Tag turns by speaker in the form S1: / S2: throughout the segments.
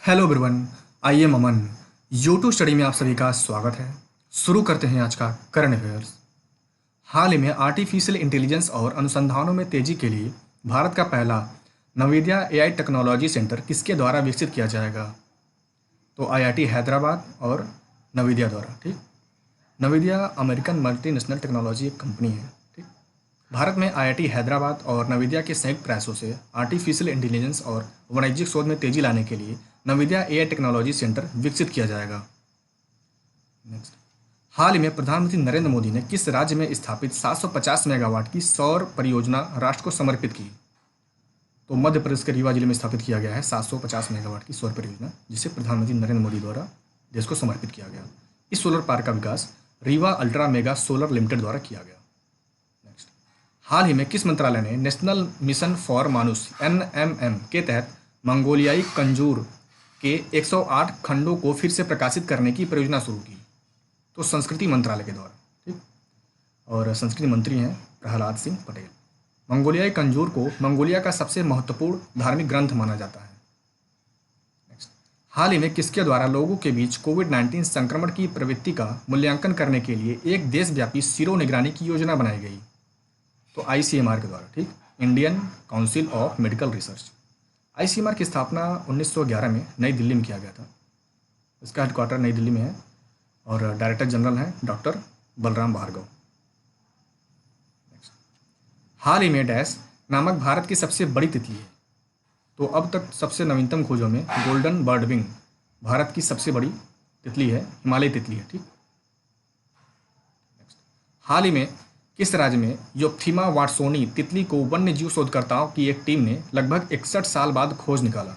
S1: Hello everyone, I am Aman. YouTube study में आप सभी का स्वागत है। शुरू करते हैं आज का करंट अफेयर्स। हाल ही में आर्टिफिशियल इंटेलिजेंस और अनुसंधानों में तेजी के लिए भारत का पहला नवोदय एआई टेक्नोलॉजी सेंटर किसके द्वारा विकसित किया जाएगा? तो आईआईटी हैदराबाद और नवोदय द्वारा। ठीक, नवोदय अमेरिकन मल्टीनेशनल टेक्नोलॉजी एक कंपनी है। ठीक, भारत में आईआईटी हैदराबाद और नवोदय के संयुक्त प्रयासों से आर्टिफिशियल इंटेलिजेंस और वाणिज्यिक शोध में तेजी लाने के लिए नवोदय एआई टेक्नोलॉजी सेंटर विकसित किया जाएगा। नेक्स्ट, हाल ही में प्रधानमंत्री नरेंद्र मोदी ने किस राज्य में स्थापित 750 मेगावाट की सौर परियोजना राष्ट्र को समर्पित की? तो मध्य प्रदेश के रीवा जिले में स्थापित किया गया है 750 मेगावाट की सौर परियोजना, जिसे प्रधानमंत्री नरेंद्र मोदी द्वारा देश को समर्पित किया गया। इस सोलर पार्क का विकास Rewa ultra mega solar limited द्वारा किया गया। नेक्स्ट, हाल ही में किस मंत्रालय ने नेशनल मिशन फॉर मानुष NMM के तहत मंगोलियाई कंजूर के 108 खंडों को फिर से प्रकाशित करने की परियोजना शुरू की? तो संस्कृति मंत्रालय के द्वारा। ठीक, और संस्कृति मंत्री हैं प्रहलाद सिंह पटेल। मंगोलियाई कंजूर को मंगोलिया का सबसे महत्वपूर्ण धार्मिक ग्रंथ माना जाता है। नेक्स्ट, हाल ही में किसके द्वारा लोगों के बीच कोविड-19 संक्रमण की प्रवृत्ति का मूल्यांकन करने के लिए एक देशव्यापी सीरो निगरानी की योजना बनाई गई? तो ICMR के द्वारा। ठीक, Indian council of medical research. ICMR की स्थापना 1911 में नई दिल्ली में किया गया था। इसका हेडक्वार्टर नई दिल्ली में है और डायरेक्टर जनरल हैं डॉक्टर बलराम भार्गव। हाल ही में डैश नामक भारत की सबसे बड़ी तितली है? तो अब तक सबसे नवीनतम खोजों में गोल्डन बर्डविंग भारत की सबसे बड़ी तितली है, हिमालय तितली है। ठीक, हाल ही में किस राज्य में योप्थिमा वाटसोनी तितली को वन्य जीव शोधकर्ताओं की एक टीम ने लगभग 61 साल बाद खोज निकाला?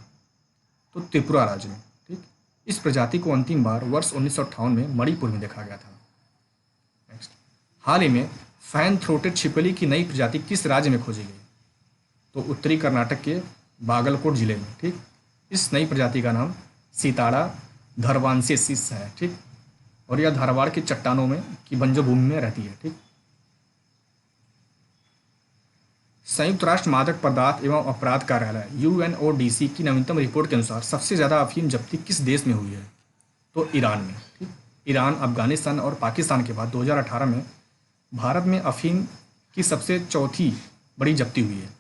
S1: तो त्रिपुरा राज्य में। ठीक, इस प्रजाति को अंतिम बार वर्ष 1958 में मणिपुर में देखा गया था। नेक्स्ट, हाल ही में फैन थ्रोटेड छिपकली की नई प्रजाति किस राज्य में खोजी गई? तो उत्तरी कर्नाटक के बागलकोट जिले में। ठीक, इस नई प्रजाति का नाम सीताड़ा धरवांसेसिस है। ठीक, और यह धारवाड़ की चट्टानों में की बंजर भूमि में रहती है। ठीक, संयुक्त राष्ट्र मादक पदार्थ एवं अपराध कार्यालय UNODC की नवीनतम रिपोर्ट के अनुसार सबसे ज़्यादा अफीम जब्ती किस देश में हुई है? तो ईरान में। ठीक, ईरान, अफगानिस्तान और पाकिस्तान के बाद 2018 में भारत में अफीम की सबसे चौथी बड़ी जब्ती हुई है।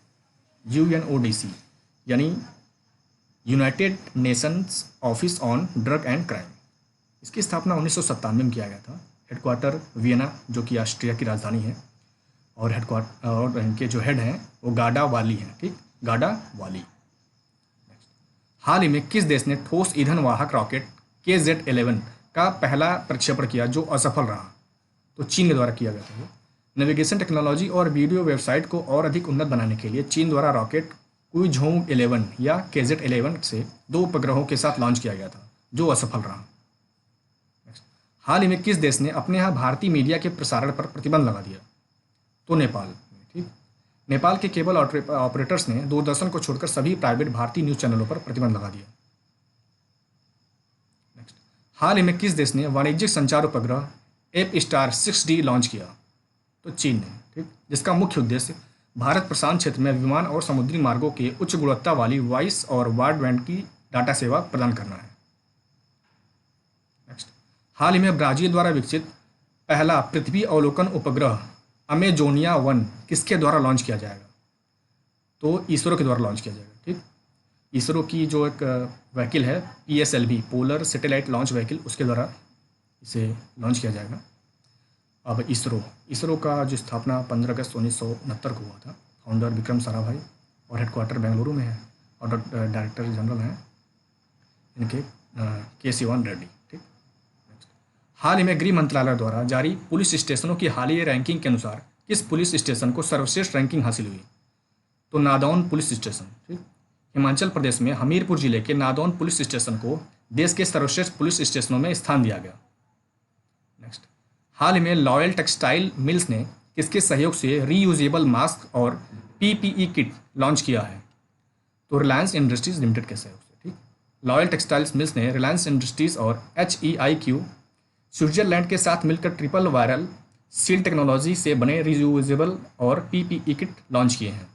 S1: UNODC यानी United Nations office on drug and crime. इसकी स्थापना 1997 में किया गया था। हेडक्वार्टर वियना, जो कि ऑस्ट्रिया की राजधानी है, और हेडक्वार्टर और इनके जो हेड हैं वो गाडा वाली हैं। ठीक, गाडा वाली। हाल ही में किस देश ने ठोस ईंधन वाहक रॉकेट KZ-11 का पहला प्रक्षेपण किया जो असफल रहा? तो चीन के द्वारा किया गया था। नेविगेशन टेक्नोलॉजी और वीडियो वेबसाइट को और अधिक उन्नत बनाने के लिए चीन द्वारा रॉकेट कुईझोंग 11 या KZ-11 से 2 उपग्रहों के साथ लॉन्च किया गया था जो असफल रहा। हाल ही में किस देश ने अपने यहाँ भारतीय मीडिया के प्रसारण पर प्रतिबंध लगा दिया? तो नेपाल। ठीक, नेपाल के केबल ऑपरेटर्स ने दूरदर्शन को छोड़कर सभी प्राइवेट भारतीय न्यूज चैनलों पर प्रतिबंध लगा दिया। नेक्स्ट, हाल ही में किस देश ने वाणिज्यिक संचार उपग्रह एपस्टार 6D लॉन्च किया? तो चीन ने। ठीक, जिसका मुख्य उद्देश्य भारत प्रशांत क्षेत्र में विमान और समुद्री मार्गों के उच्च गुणवत्ता वाली वॉइस और ब्रॉडबैंड की डाटा सेवा प्रदान करना है। नेक्स्ट, हाल ही में ब्राजील द्वारा विकसित पहला पृथ्वी अवलोकन उपग्रह अमेजोनिया 1 किसके द्वारा लॉन्च किया जाएगा? तो इसरो के द्वारा लॉन्च किया जाएगा। ठीक, इसरो की जो एक व्हीकल है PSLV, polar satellite launch vehicle, उसके द्वारा इसे लॉन्च किया जाएगा। अब इसरो का जो स्थापना 15 अगस्त 1969 को हुआ था। फाउंडर विक्रम साराभाई और हेडक्वार्टर बेंगलुरु में है और डायरेक्टर जनरल हैं इनके के शिवान रेड्डी। ठीक, हाल ही में गृह मंत्रालय द्वारा जारी पुलिस स्टेशनों की हालिया रैंकिंग के अनुसार किस पुलिस स्टेशन को सर्वश्रेष्ठ रैंकिंग हासिल हुई? तो नादौन पुलिस स्टेशन। ठीक, हिमाचल प्रदेश में हमीरपुर जिले के नादौन पुलिस स्टेशन को देश के सर्वश्रेष्ठ पुलिस स्टेशनों में स्थान दिया गया। नेक्स्ट, हाल ही में लॉयल टेक्सटाइल मिल्स ने किसके सहयोग से रीयूजेबल मास्क और PPE किट लॉन्च किया है? तो रिलायंस इंडस्ट्रीज लिमिटेड के सहयोग से। ठीक, लॉयल टेक्सटाइल्स मिल्स ने रिलायंस इंडस्ट्रीज और HEIQ स्विट्जरलैंड के साथ मिलकर ट्रिपल वायरल सील टेक्नोलॉजी से बने रीयूजेबल और PPE किट लॉन्च किए हैं।